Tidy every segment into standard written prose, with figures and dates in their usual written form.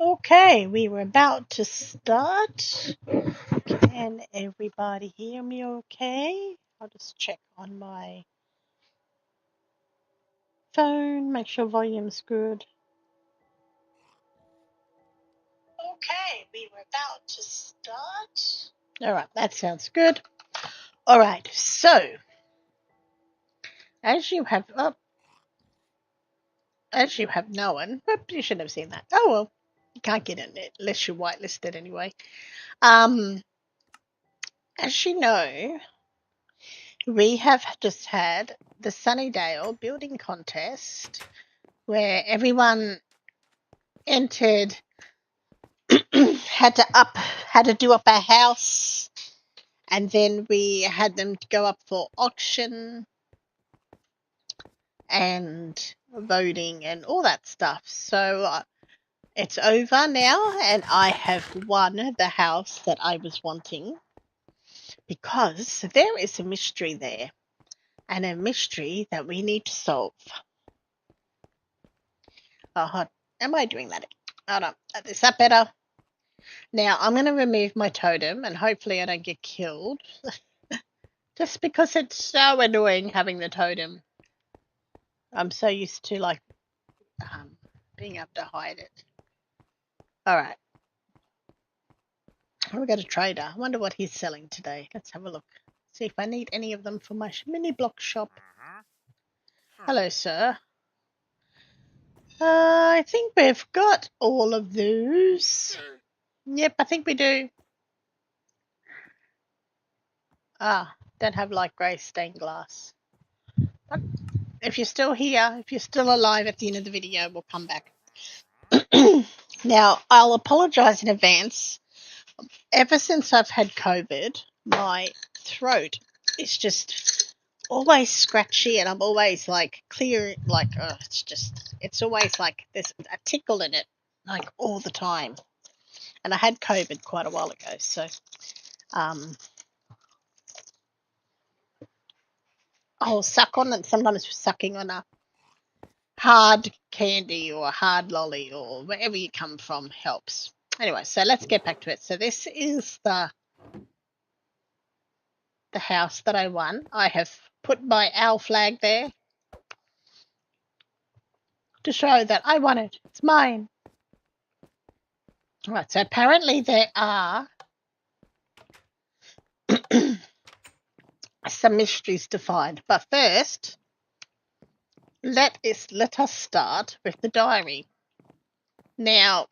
Okay, we were about to start. Can everybody hear me okay? I'll just check on my phone, make sure volume's good. Okay, we were about to start. All right, that sounds good. All right, so as you have known, you should have seen that. Oh well, you can't get in it unless you're whitelisted anyway. As you know, we have just had the Sunnydale building contest where everyone entered, had to do up a house, and then we had them go up for auction and voting and all that stuff. So it's over now, and I have won the house that I was wanting because there is a mystery there, and a mystery that we need to solve. Am I doing that? Hold on. Is that better? Now I'm going to remove my totem, and hopefully I don't get killed. Just because it's so annoying having the totem. I'm so used to being able to hide it. All right. We got a trader. I wonder what he's selling today. Let's have a look. See if I need any of them for my mini block shop. Hello, sir. I think we've got all of those. Yep, I think we do. Don't have light grey stained glass. But if you're still here, if you're still alive at the end of the video, we'll come back. Now, I'll apologise in advance. Ever since I've had COVID, my throat is just always scratchy, and I'm always clear, it's always like there's a tickle in it, like all the time. And I had COVID quite a while ago, so I'll suck on it. Sometimes sucking on a hard candy or a hard lolly or wherever you come from helps. Anyway, so let's get back to it. So this is the house that I won. I have put my owl flag there to show that I won it. It's mine. All right, so apparently there are some mysteries to find. But first, let us start with the diary. Now,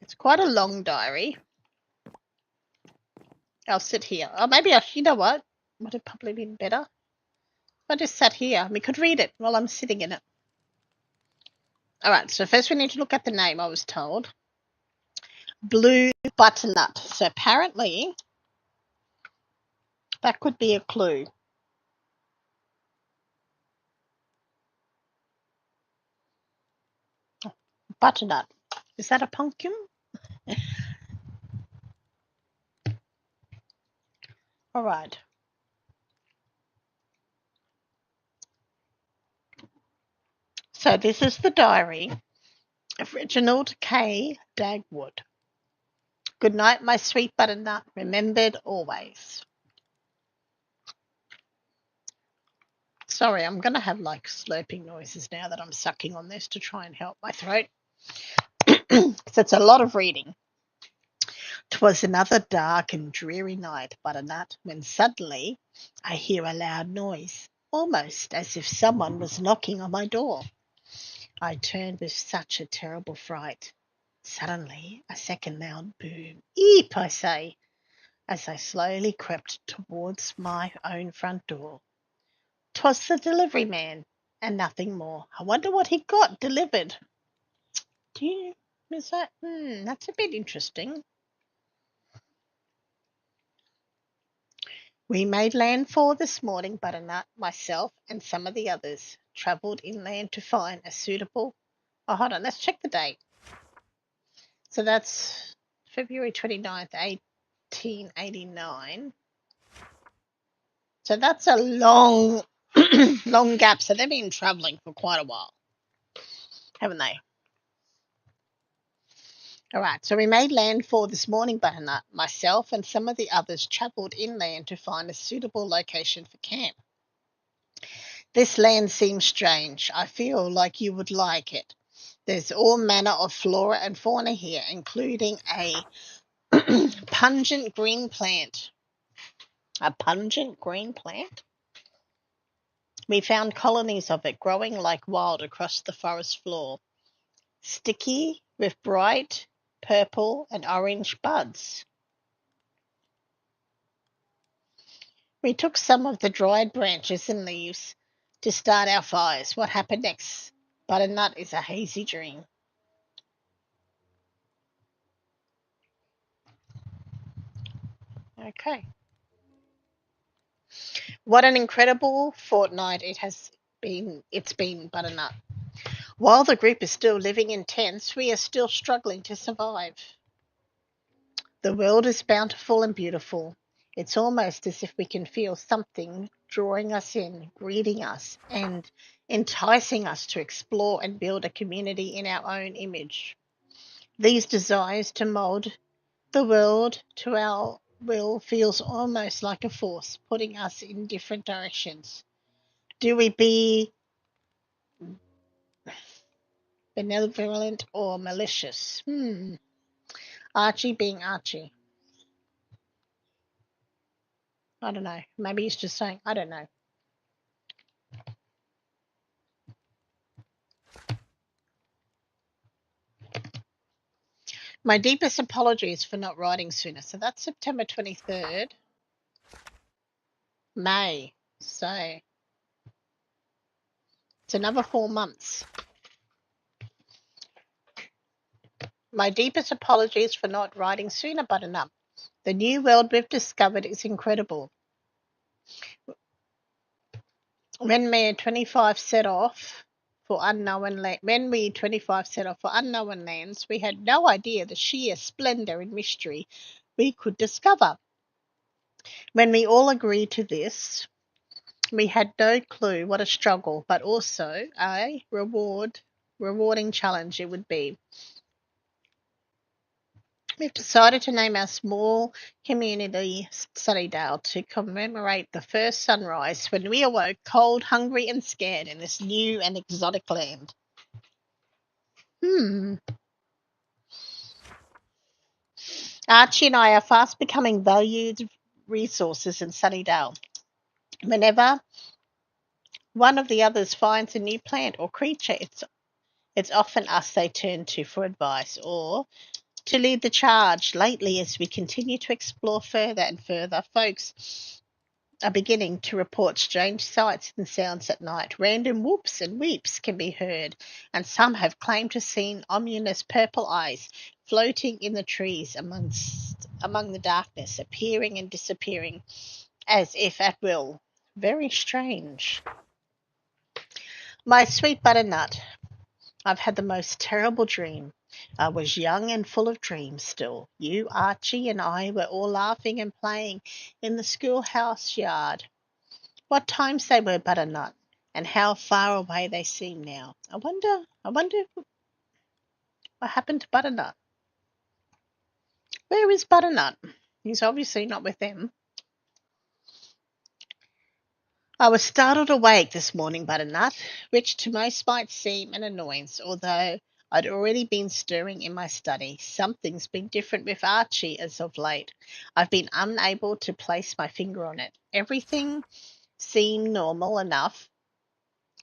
it's quite a long diary. I'll sit here. Or maybe you know what? Would have probably been better if I just sat here. We could read it while I'm sitting in it. All right, so first we need to look at the name, I was told. Blue butternut. So apparently that could be a clue. Butternut. Is that a pumpkin? All right. So this is the diary. of Reginald K. Dagwood. Good night, my sweet butternut, remembered always. Sorry, I'm going to have like slurping noises now that I'm sucking on this to try and help my throat. Because it's a lot of reading. 'Twas another dark and dreary night, butternut, when suddenly I hear a loud noise, almost as if someone was knocking on my door. I turned with such a terrible fright. Suddenly, a second loud boom. Eep, I say, as I slowly crept towards my own front door. 'Twas the delivery man, and nothing more. I wonder what he got delivered. Do you miss that? That's a bit interesting. We made landfall this morning, Butternut, myself, and some of the others travelled inland to find a suitable. Oh, hold on, let's check the date. So that's February 29th, 1889. So that's a long, long gap. So they've been travelling for quite a while, haven't they? All right, so we made landfall this morning, Butternut. Myself and some of the others travelled inland to find a suitable location for camp. This land seems strange. I feel like you would like it. There's all manner of flora and fauna here, including a pungent green plant. A pungent green plant? We found colonies of it growing like wild across the forest floor, sticky with bright purple and orange buds. We took some of the dried branches and leaves to start our fires. What happened next? Butternut is a hazy dream. Okay. What an incredible fortnight it's been, Butternut. While the group is still living in tents, we are still struggling to survive. The world is bountiful and beautiful. It's almost as if we can feel something drawing us in, greeting us, and enticing us to explore and build a community in our own image. These desires to mold the world to our will feels almost like a force putting us in different directions. Do we be benevolent or malicious? Archie being Archie. I don't know. Maybe he's just saying, I don't know. My deepest apologies for not writing sooner. So that's September 23rd, May. So it's another 4 months. My deepest apologies for not writing sooner, Button-Up. The new world we've discovered is incredible. When we 25 set off for unknown lands, we had no idea the sheer splendor and mystery we could discover. When we all agreed to this, we had no clue what a struggle, but also a rewarding challenge it would be. We've decided to name our small community Sunnydale to commemorate the first sunrise when we awoke cold, hungry, and scared in this new and exotic land. Archie and I are fast becoming valued resources in Sunnydale. Whenever one of the others finds a new plant or creature, it's often us they turn to for advice or to lead the charge. Lately, as we continue to explore further and further, folks are beginning to report strange sights and sounds at night. Random whoops and weeps can be heard, and some have claimed to seen ominous purple eyes floating in the trees among the darkness, appearing and disappearing as if at will. Very strange. My sweet butternut, I've had the most terrible dream. I was young and full of dreams still. You, Archie, and I were all laughing and playing in the schoolhouse yard. What times they were, Butternut, and how far away they seem now. I wonder What happened to Butternut? Where is Butternut? He's obviously not with them. I was startled awake this morning, Butternut, which to most might seem an annoyance, although I'd already been stirring in my study. Something's been different with Archie as of late. I've been unable to place my finger on it. Everything seemed normal enough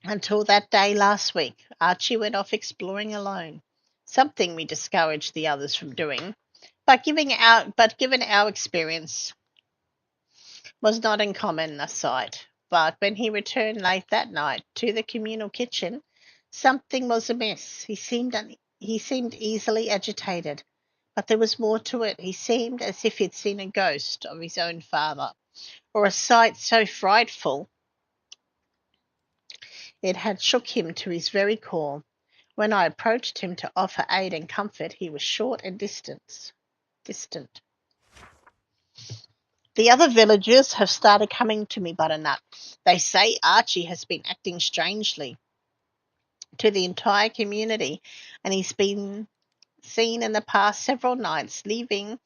until that day last week. Archie went off exploring alone, something we discouraged the others from doing. Given our experience was not in common sight. But when he returned late that night to the communal kitchen, something was amiss. He seemed easily agitated, but there was more to it. He seemed as if he'd seen a ghost of his own father, or a sight so frightful it had shook him to his very core. When I approached him to offer aid and comfort, he was short and distant. The other villagers have started coming to me, Butternut. They say Archie has been acting strangely to the entire community, and he's been seen in the past several nights, leaving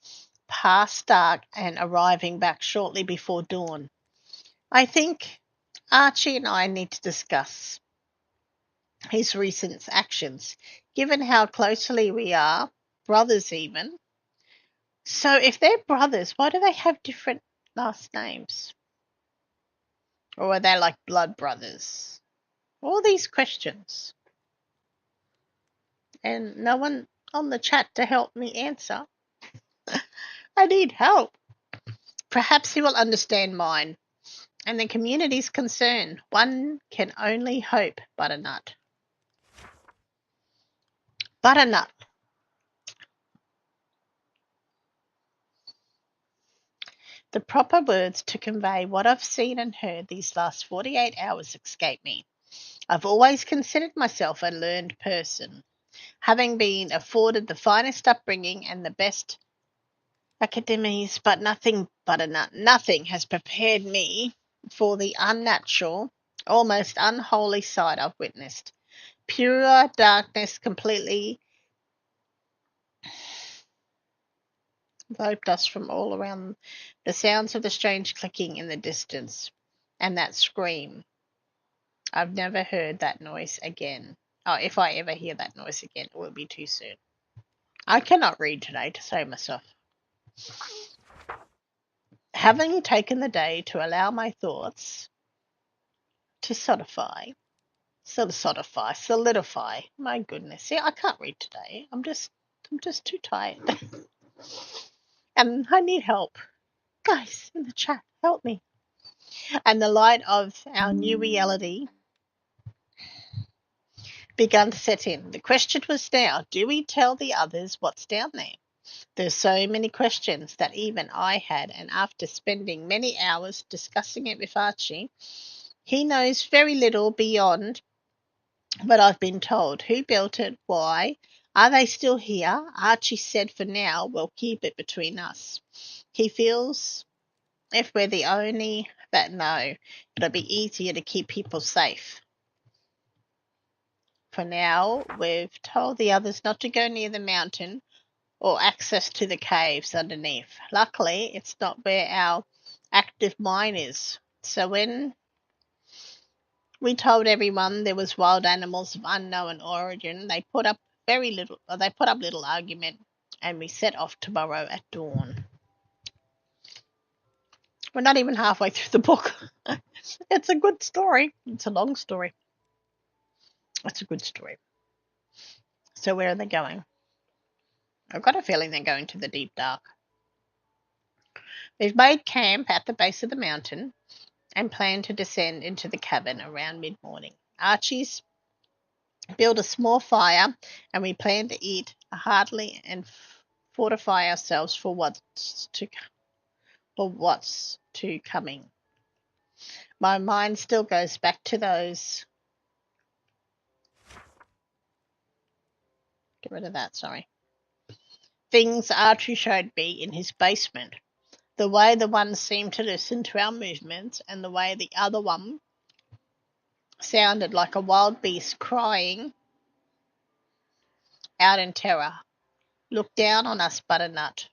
past dark and arriving back shortly before dawn. I think Archie and I need to discuss his recent actions, given how closely we are, brothers even. So if they're brothers, why do they have different last names? Or are they like blood brothers? All these questions. And no one on the chat to help me answer. I need help. Perhaps he will understand mine and the community's concern. One can only hope, Butternut. Butternut. The proper words to convey what I've seen and heard these last 48 hours escape me. I've always considered myself a learned person, having been afforded the finest upbringing and the best academies, but nothing, Butternut, nothing has prepared me for the unnatural, almost unholy sight I've witnessed. Pure darkness completely enveloped us from all around, the sounds of the strange clicking in the distance, and that scream. I've never heard that noise again. Oh, if I ever hear that noise again, it will be too soon. I cannot read today to save myself. Having taken the day to allow my thoughts to solidify. My goodness. See, I can't read today. I'm just too tired. And I need help. Guys, in the chat, help me. And the light of our new reality began to set in. The question was now, do we tell the others what's down there? There's so many questions that even I had, and after spending many hours discussing it with Archie, he knows very little beyond what I've been told. Who built it? Why? Are they still here? Archie said for now we'll keep it between us. He feels if we're the only that know, it'll be easier to keep people safe. For now, we've told the others not to go near the mountain or access to the caves underneath. Luckily, it's not where our active mine is. So when we told everyone there was wild animals of unknown origin, they put up little argument, and we set off tomorrow at dawn. We're not even halfway through the book. It's a good story. It's a long story. It's a good story. So where are they going? I've got a feeling they're going to the deep dark. We've made camp at the base of the mountain and plan to descend into the cabin around mid-morning. Archie's built a small fire, and we plan to eat heartily and fortify ourselves for what's to coming. My mind still goes back to those. Get rid of that, sorry. Things Archie showed me in his basement. The way the one seemed to listen to our movements, and the way the other one sounded like a wild beast crying out in terror. Look down on us, Butternut.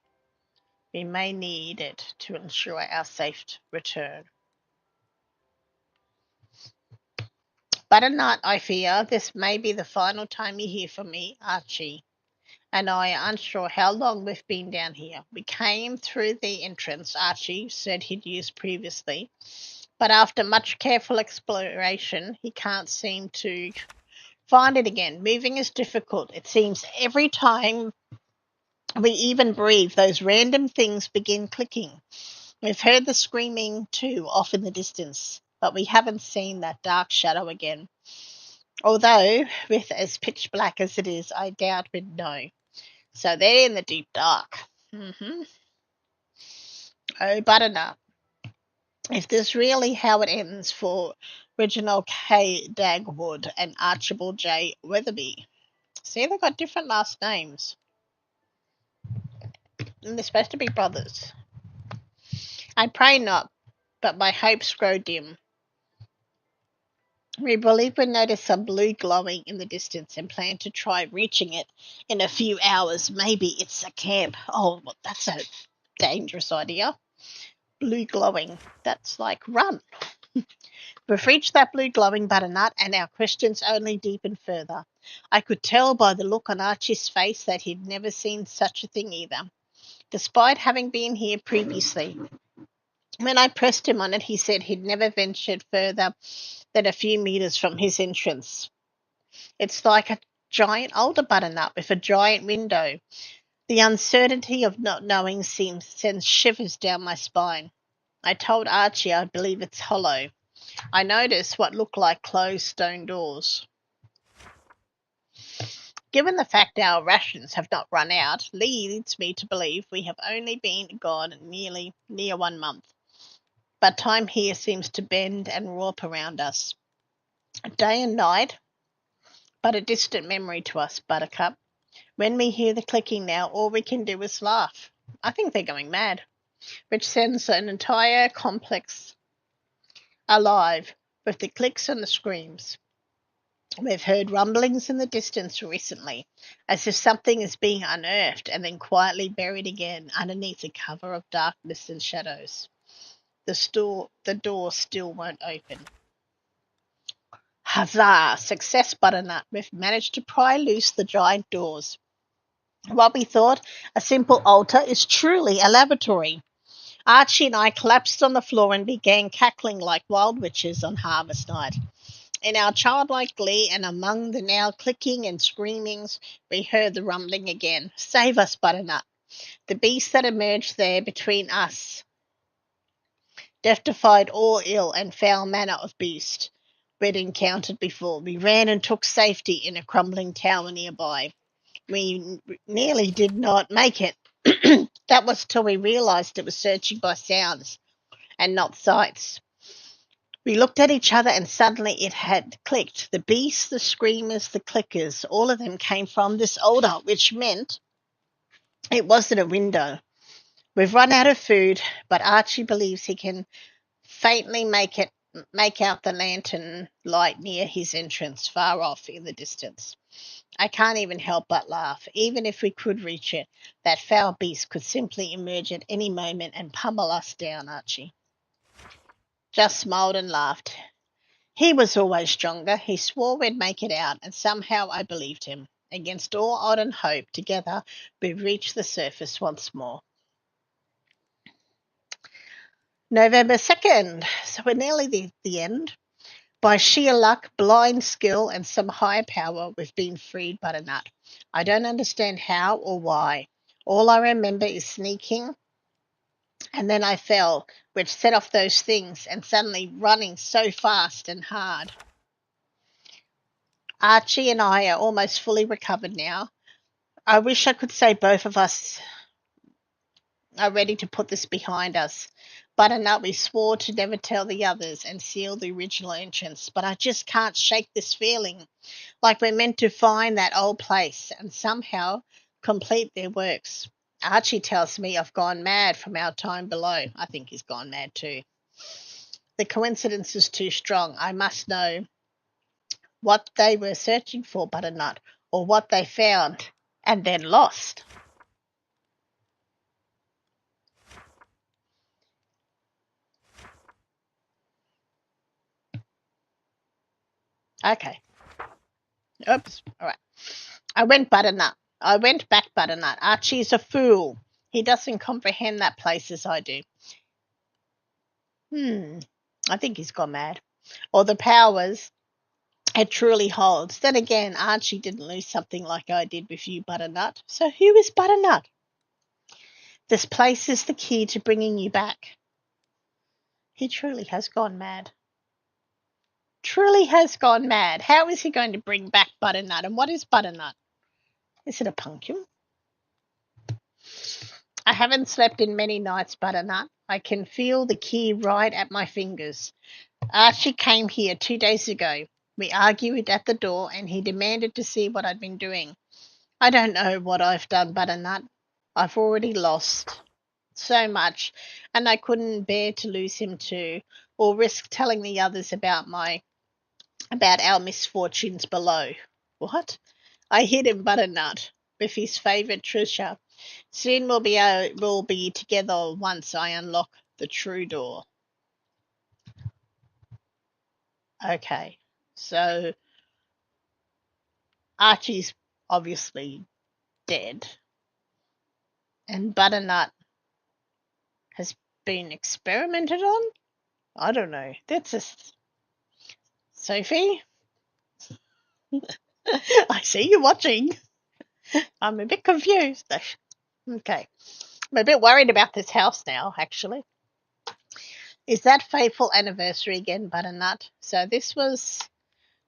We may need it to ensure our safe return. Butternut, I fear this may be the final time you hear from me. Archie and I are unsure how long we've been down here. We came through the entrance Archie said he'd used previously, but after much careful exploration, he can't seem to find it again. Moving is difficult. It seems every time we even breathe, those random things begin clicking. We've heard the screaming too off in the distance, but we haven't seen that dark shadow again. Although, with as pitch black as it is, I doubt we'd know. So they're in the deep dark. Oh, Butternut, if this really how it ends for Reginald K. Dagwood and Archibald J. Weatherby. See, they've got different last names. And they're supposed to be brothers. I pray not, but my hopes grow dim. We believe we notice some blue glowing in the distance and plan to try reaching it in a few hours. Maybe it's a camp. Oh, well, that's a dangerous idea. Blue glowing. That's like run. We've reached that blue glowing Butternut, and our questions only deepen further. I could tell by the look on Archie's face that he'd never seen such a thing either, despite having been here previously. When I pressed him on it, he said he'd never ventured further than a few meters from his entrance. It's like a giant older Butternut with a giant window. The uncertainty of not knowing sends shivers down my spine. I told Archie I believe it's hollow. I noticed what looked like closed stone doors. Given the fact our rations have not run out, leads me to believe we have only been gone near 1 month. But time here seems to bend and warp around us. Day and night, but a distant memory to us, Buttercup. When we hear the clicking now, all we can do is laugh. I think they're going mad, which sends an entire complex alive with the clicks and the screams. We've heard rumblings in the distance recently, as if something is being unearthed and then quietly buried again underneath a cover of darkness and shadows. The door still won't open. Huzzah! Success, Butternut. We've managed to pry loose the giant doors. What we thought a simple altar is truly a laboratory. Archie and I collapsed on the floor and began cackling like wild witches on harvest night. In our childlike glee and among the now clicking and screamings, we heard the rumbling again. Save us, Butternut. The beast that emerged there between us defied all ill and foul manner of beast we'd encountered before. We ran and took safety in a crumbling tower nearby. We nearly did not make it. That was till we realized it was searching by sounds and not sights. We looked at each other and suddenly it had clicked. The beasts, the screamers, the clickers, all of them came from this altar, which meant it wasn't a window. We've run out of food, but Archie believes he can faintly make out the lantern light near his entrance, far off in the distance. I can't even help but laugh. Even if we could reach it, that foul beast could simply emerge at any moment and pummel us down, Archie just smiled and laughed. He was always stronger. He swore we'd make it out, and somehow I believed him. Against all odd and hope, together we reached the surface once more. November 2nd. So we're nearly the end. By sheer luck, blind skill, and some higher power, we've been freed Butternut. I don't understand how or why. All I remember is sneaking, and then I fell, which set off those things, and suddenly running so fast and hard. Archie and I are almost fully recovered now. I wish I could say both of us are ready to put this behind us. Butternut, we swore to never tell the others and seal the original entrance, but I just can't shake this feeling like we're meant to find that old place and somehow complete their works. Archie tells me I've gone mad from our time below. I think he's gone mad too. The coincidence is too strong. I must know what they were searching for, Butternut, or what they found and then lost. Okay. Oops. All right. I went Butternut. I went back Butternut. Archie's a fool. He doesn't comprehend that place as I do. I think he's gone mad. Or the powers it truly holds. Then again, Archie didn't lose something like I did with you, Butternut. So who is Butternut? This place is the key to bringing you back. He truly has gone mad. Truly has gone mad. How is he going to bring back Butternut? And what is Butternut? Is it a pumpkin? I haven't slept in many nights, Butternut. I can feel the key right at my fingers. Archie came here 2 days ago. We argued at the door, and he demanded to see what I'd been doing. I don't know what I've done, Butternut. I've already lost so much, and I couldn't bear to lose him too, or risk telling the others about our misfortunes below. What? I hid him, Butternut, with his favourite treasure. Soon we'll be together once I unlock the true door. Okay, so Archie's obviously dead, and Butternut has been experimented on? I don't know. That's just... Sophie? I see you watching. I'm a bit confused. Okay. I'm a bit worried about this house now, actually. Is that fateful anniversary again, Butternut? So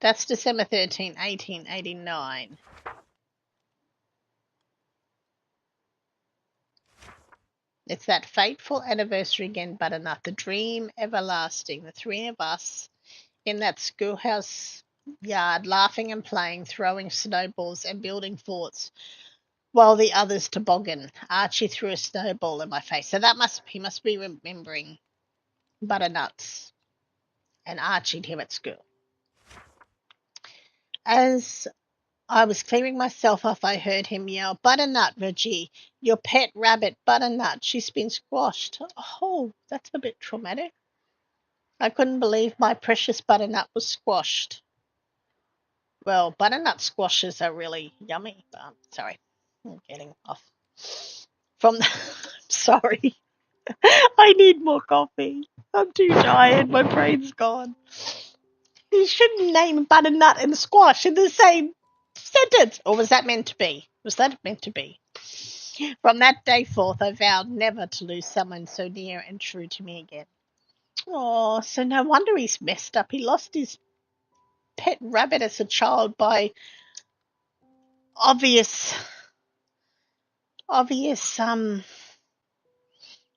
that's December 13, 1889. It's that fateful anniversary again, Butternut. The dream everlasting. The three of us in that schoolhouse yard, laughing and playing, throwing snowballs and building forts, while the others toboggan. Archie threw a snowball in my face. So he must be remembering Butternuts and Archie'd him at school. As I was clearing myself off, I heard him yell, "Butternut, Reggie, your pet rabbit, Butternut, she's been squashed." Oh, that's a bit traumatic. I couldn't believe my precious Butternut was squashed. Well, butternut squashes are really yummy. Sorry, I'm getting off from the... Sorry. I need more coffee. I'm too tired. My brain's gone. You shouldn't name butternut and squash in the same sentence. Or was that meant to be? Was that meant to be? From that day forth, I vowed never to lose someone so near and true to me again. Oh, so no wonder he's messed up. He lost his pet rabbit as a child by obvious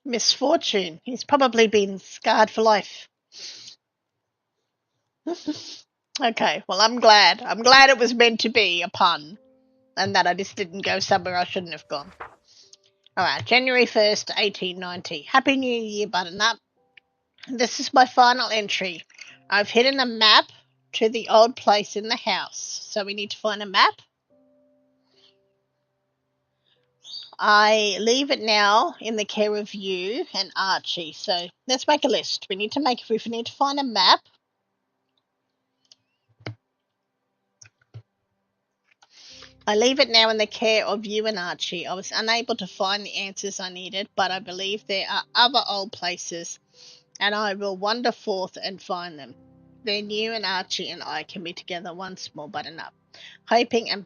misfortune. He's probably been scarred for life. Okay, well, I'm glad. I'm glad it was meant to be a pun and that I just didn't go somewhere I shouldn't have gone. All right, January 1st, 1890. Happy New Year, Butternut. This is my final entry. I've hidden a map to the old place in the house. So we need to find a map. I leave it now in the care of you and Archie. So let's make a list. We need to find a map. I leave it now in the care of you and Archie. I was unable to find the answers I needed, but I believe there are other old places, and I will wander forth and find them. Then you and Archie and I can be together once more, Butternut, hoping and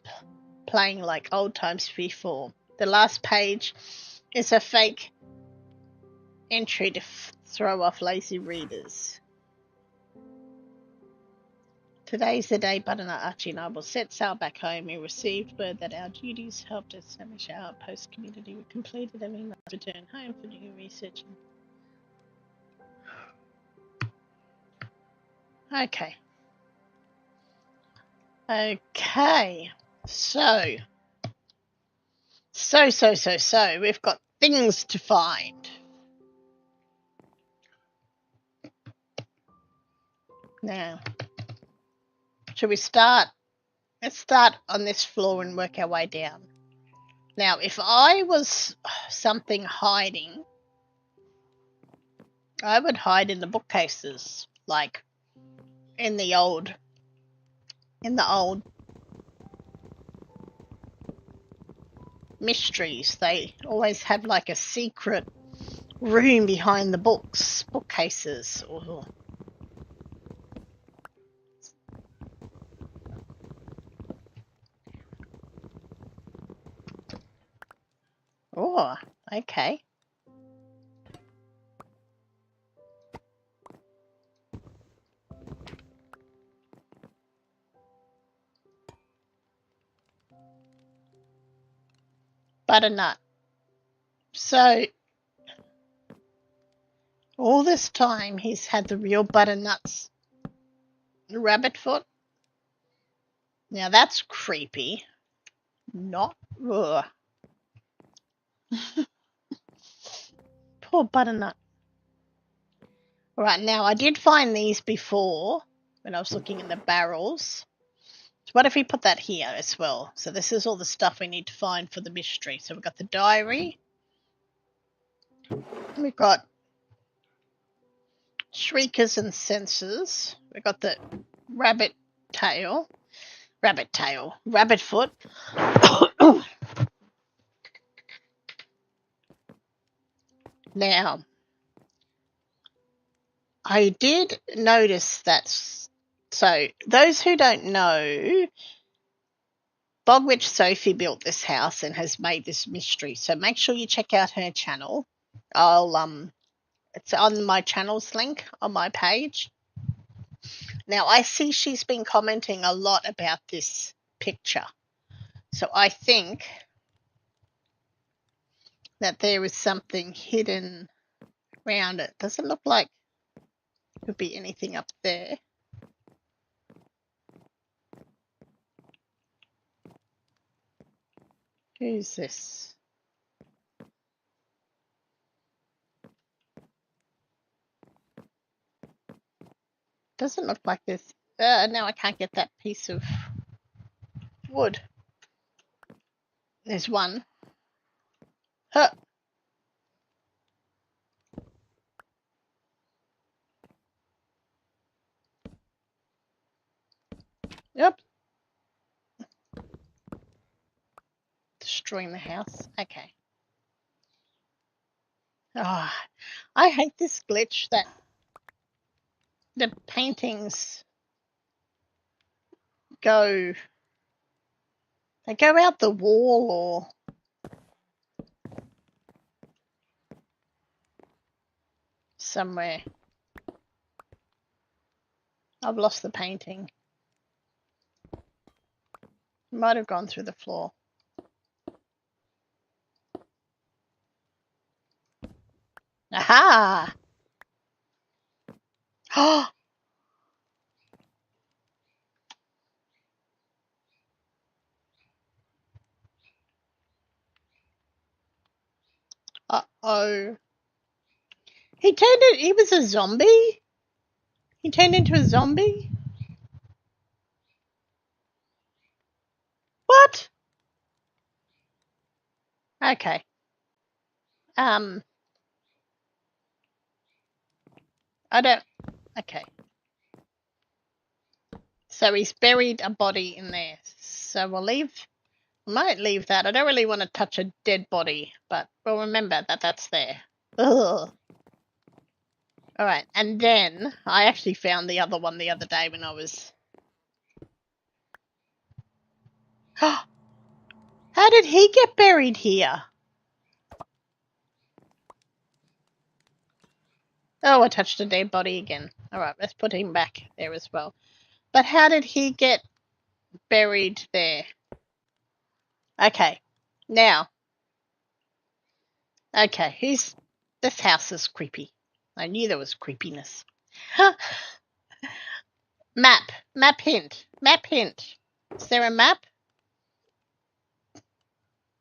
playing like old times before. The last page is a fake entry to throw off lazy readers. Today's the day Butternut, Archie and I will set sail back home. We received word that our duties helped establish our outpost community. We completed and we must return home for new research. Okay. So. We've got things to find. Now, should we start Let's start on this floor and work our way down. Now, if I was something hiding, I would hide in the bookcases, like in the old mysteries. They always have like a secret room behind the bookcases. Oh, okay. Butternut. So, all this time he's had the real butternut's rabbit foot. Now that's creepy. Not. Ugh. Poor butternut. Alright, now I did find these before when I was looking in the barrels. So what if we put that here as well? So this is all the stuff we need to find for the mystery. So we've got the diary. We've got shriekers and sensors. We've got the rabbit foot. Now, I did notice that. So those who don't know, Bogwitch Sophie built this house and has made this mystery. So make sure you check out her channel. It's on my channel's link on my page. Now I see she's been commenting a lot about this picture. So I think that there is something hidden around it. Doesn't look like there could be anything up there. Who's this? Doesn't look like this. Now I can't get that piece of wood. There's one. Huh. Yep. Destroying the house. Okay. Oh, I hate this glitch that the paintings go out the wall or somewhere. I've lost the painting. It might have gone through the floor. Aha! Oh! Uh-oh. He was a zombie? He turned into a zombie? What? Okay. Okay. So he's buried a body in there. So we might leave that. I don't really want to touch a dead body, but we'll remember that that's there. Ugh. Alright, and then I actually found the other one the other day when I was... How did he get buried here? Oh, I touched a dead body again. Alright, let's put him back there as well. But how did he get buried there? Okay, now. Okay, this house is creepy. I knew there was creepiness. Map hint. Is there a map?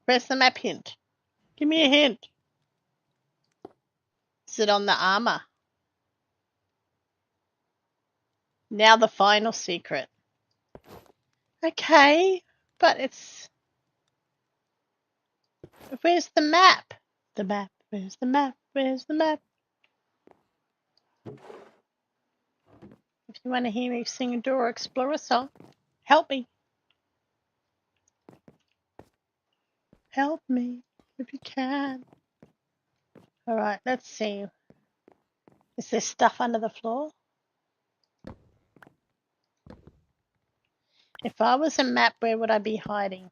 Where's the map hint? Give me a hint. Is it on the armor? Now the final secret. Okay, but it's... Where's the map? The map, where's the map? Where's the map? If you want to hear me sing a Dora Explorer song, help me. Help me if you can. Alright, let's see. Is there stuff under the floor? If I was a map, where would I be hiding?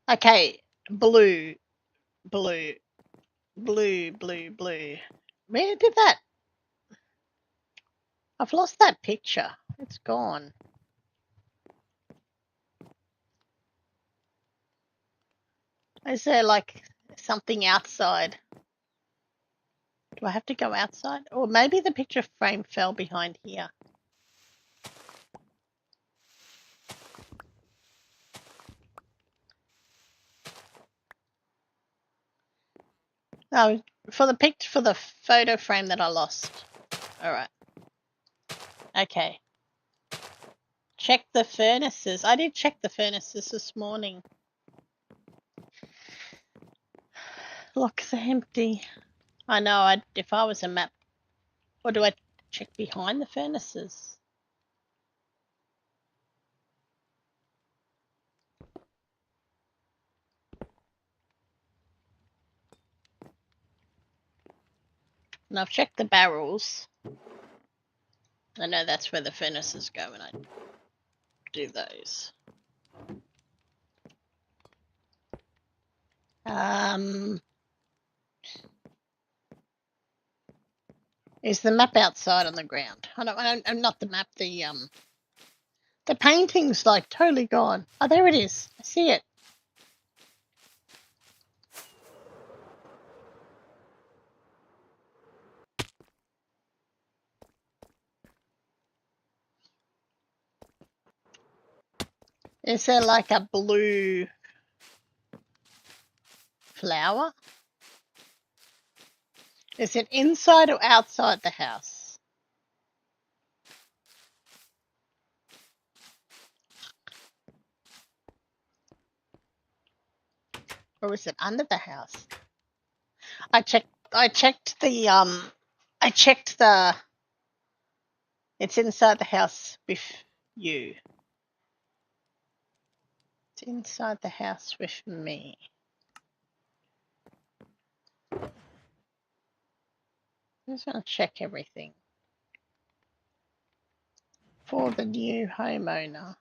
Okay, blue, blue, blue, blue, blue. Where did that... I've lost that picture. It's gone. Is there like something outside? Do I have to go outside? Or maybe the picture frame fell behind here. No, for the photo frame that I lost. Alright. Okay. Check the furnaces. I did check the furnaces this morning. Look, they're empty. I know, if I was a map, or do I check behind the furnaces? And I've checked the barrels. I know that's where the furnaces go when I do those. Is the map outside on the ground? I'm not the map. The painting's like totally gone. Oh, there it is. I see it. Is there like a blue flower? Is it inside or outside the house? Or is it under the house? I checked the it's inside the house with you. It's inside the house with me. I'm just gonna check everything. For the new homeowner.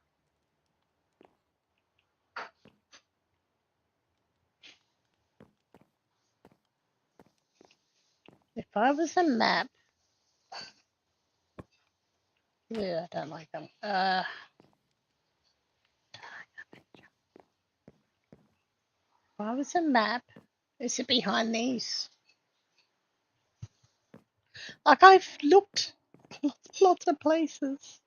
If I was a map, yeah, I don't like them. If I was a map, is it behind these? Like I've looked lots of places.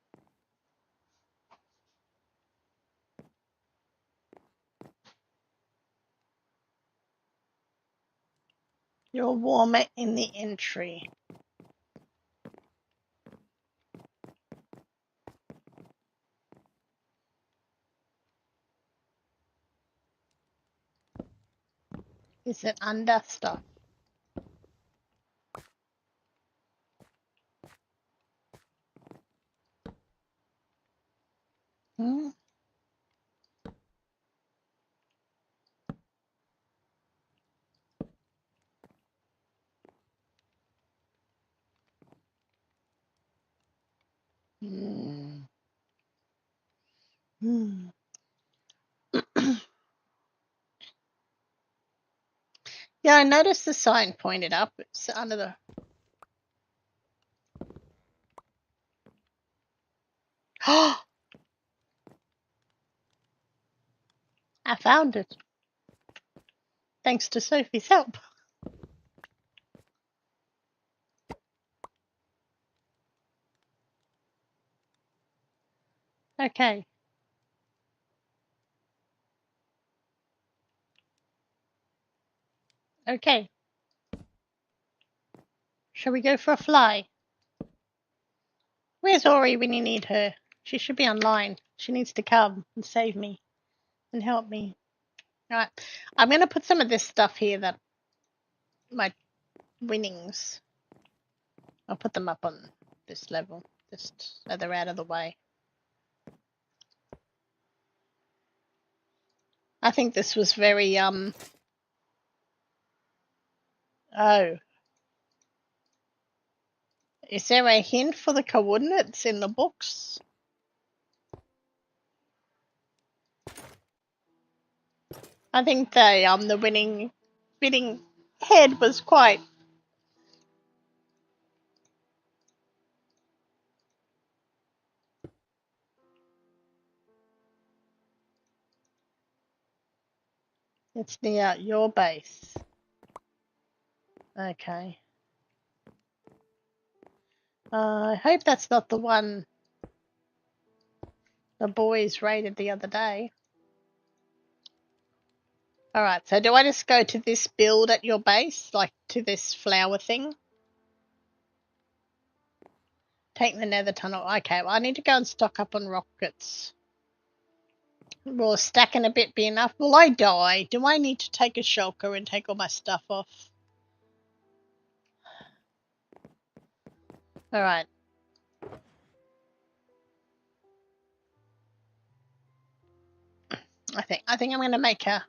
You're warmer in the entry. Is it under stuff? Hmm? Hmm. Hmm. Yeah, I noticed the sign pointed up. It's under the... Oh! I found it. Thanks to Sophie's help. Okay. Okay. Shall we go for a fly? Where's Ori when you need her? She should be online. She needs to come and save me and help me. Alright, I'm going to put some of this stuff here that my winnings. I'll put them up on this level, just so they're out of the way. I think this was very, oh. Is there a hint for the coordinates in the books? I think the winning head was quite. It's near your base. Okay. I hope that's not the one the boys raided the other day. Alright, so do I just go to this build at your base? Like to this flower thing? Take the nether tunnel. Okay, well I need to go and stock up on rockets. Will stacking a bit be enough? Will I die? Do I need to take a shulker and take all my stuff off? Alright. I think I'm gonna make a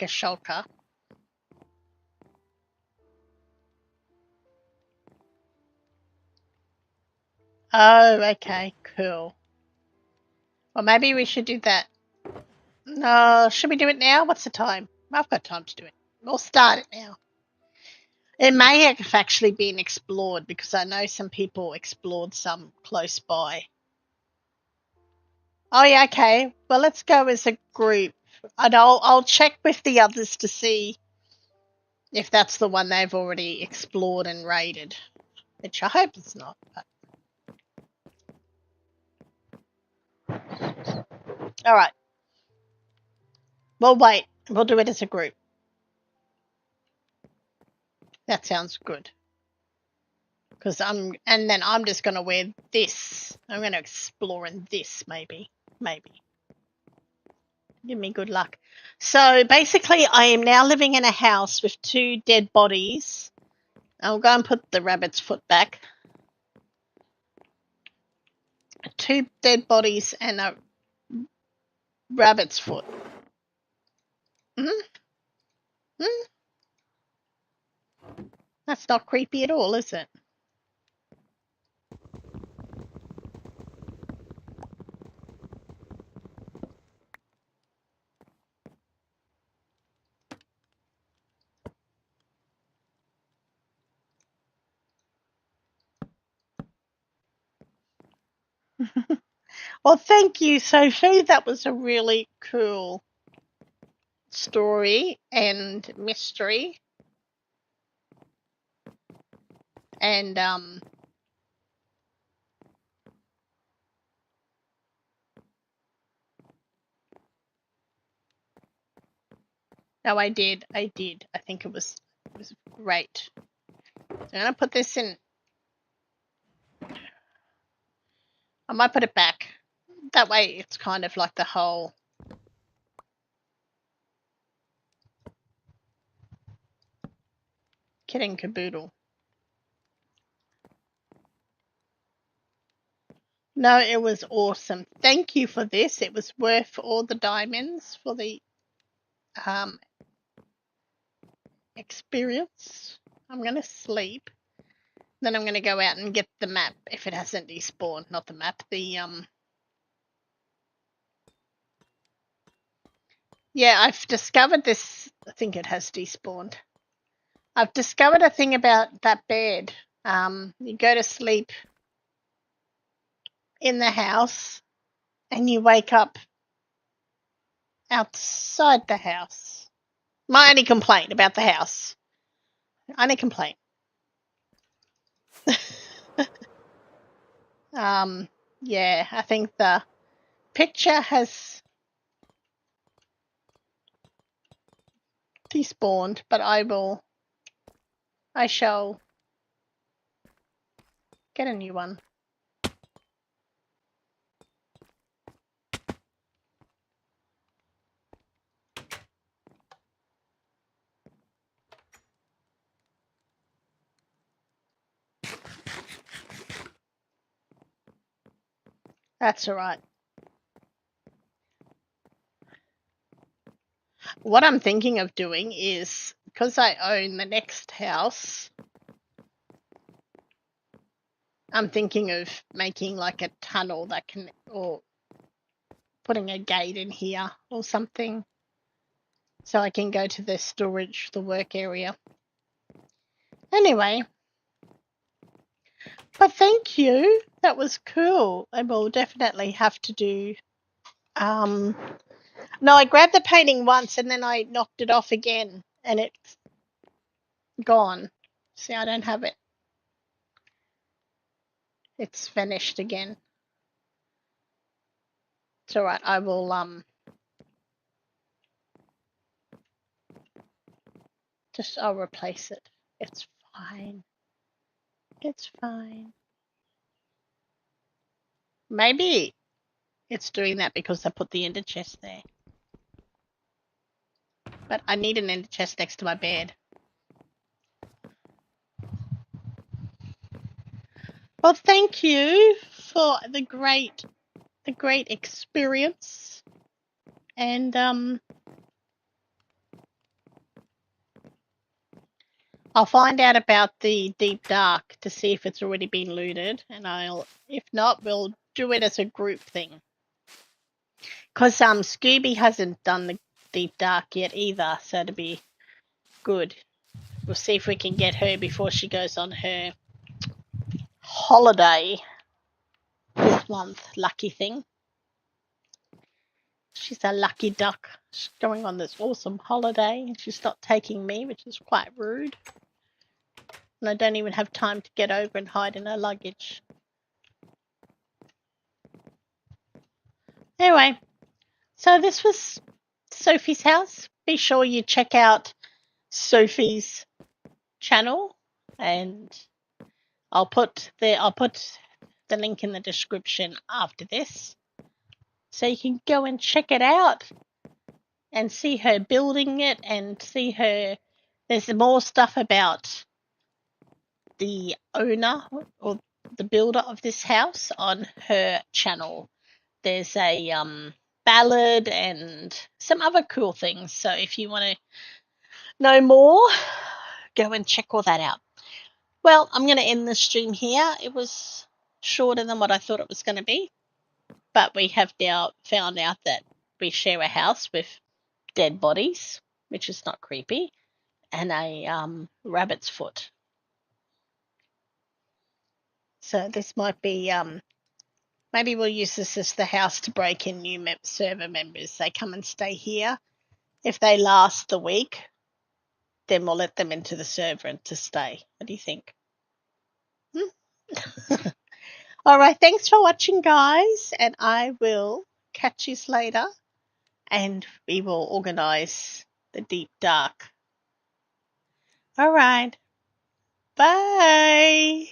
shulker. Oh, okay, cool. Well, maybe we should do that. No, should we do it now? What's the time? I've got time to do it. We'll start it now. It may have actually been explored because I know some people explored some close by. Oh yeah, okay. Well, let's go as a group, and I'll check with the others to see if that's the one they've already explored and raided, which I hope it's not. All right. Well, wait. We'll do it as a group. That sounds good. And then I'm just gonna wear this. I'm gonna explore in this, maybe. Give me good luck. So basically, I am now living in a house with 2 dead bodies. I'll go and put the rabbit's foot back. 2 dead bodies and a rabbit's foot. That's not creepy at all, is it? Well, thank you, Sophie. That was a really cool story and mystery. And no, I did. I think it was great. So I'm gonna put this in. I might put it back. That way it's kind of like the whole kit and caboodle. No, it was awesome. Thank you for this. It was worth all the diamonds for the experience. I'm going to sleep. Then I'm going to go out and get the map if it hasn't despawned. Not the map, the Yeah, I've discovered this. I think it has despawned. I've discovered a thing about that bed. You go to sleep in the house and you wake up outside the house. My only complaint about the house. Only complaint. Yeah, I think the picture has despawned, but I shall Get a new one. That's all right. What I'm thinking of doing is, because I own the next house, I'm thinking of making like a tunnel that can, or putting a gate in here or something, so I can go to the storage, the work area. Anyway, but thank you. That was cool. I will definitely have to do. No, I grabbed the painting once and then I knocked it off again, and it's gone. See, I don't have it. It's vanished again. It's all right. I will I'll replace it. It's fine. It's fine. Maybe it's doing that because I put the ender chest there. But I need an ender chest next to my bed. Well, thank you for the great experience. And I'll find out about the deep dark to see if it's already been looted, and if not, we'll do it as a group thing. Because Scooby hasn't done the deep dark yet either, so it'll be good. We'll see if we can get her before she goes on her holiday this month. Lucky thing. She's a lucky duck. She's going on this awesome holiday, and she's not taking me, which is quite rude. And I don't even have time to get over and hide in her luggage. Anyway, so this was Sophie's house. Be sure you check out Sophie's channel, and I'll put the link in the description after this, so you can go and check it out and see her building it, and see her. There's more stuff about the owner or the builder of this house on her channel. There's a ballad and some other cool things. So if you want to know more, go and check all that out. Well, I'm going to end the stream here. It was shorter than what I thought it was going to be, but we have now found out that we share a house with dead bodies, which is not creepy, and a rabbit's foot. So this might be maybe we'll use this as the house to break in new server members. They come and stay here. If they last the week, then we'll let them into the server and to stay. What do you think? All right, thanks for watching, guys, and I will catch you later, and we will organize the deep dark. All right, bye.